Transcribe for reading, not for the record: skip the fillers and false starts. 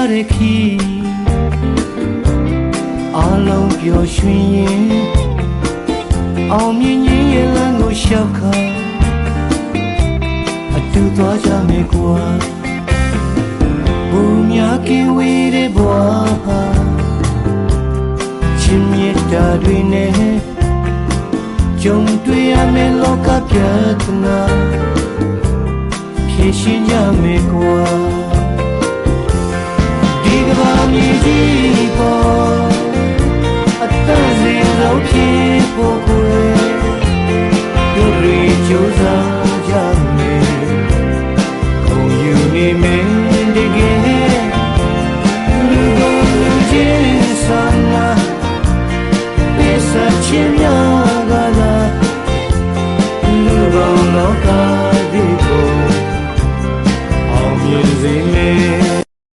တဲ့ခီအားလုံးပျော်ရွှင်ရင်အောင်မြင်ခြင်းရဲ့လမ်းကိုလျှောက်ခါအတူသွားကြမယ်ကွာဘူများကင်းဝေးတဲ့ဘဝဟာချင်းမြတ်တာတွေနဲ့ကြုံတွေ့ရမယ့်လောကပြဿနာဖြေရှင်းကြမယ်ကွာ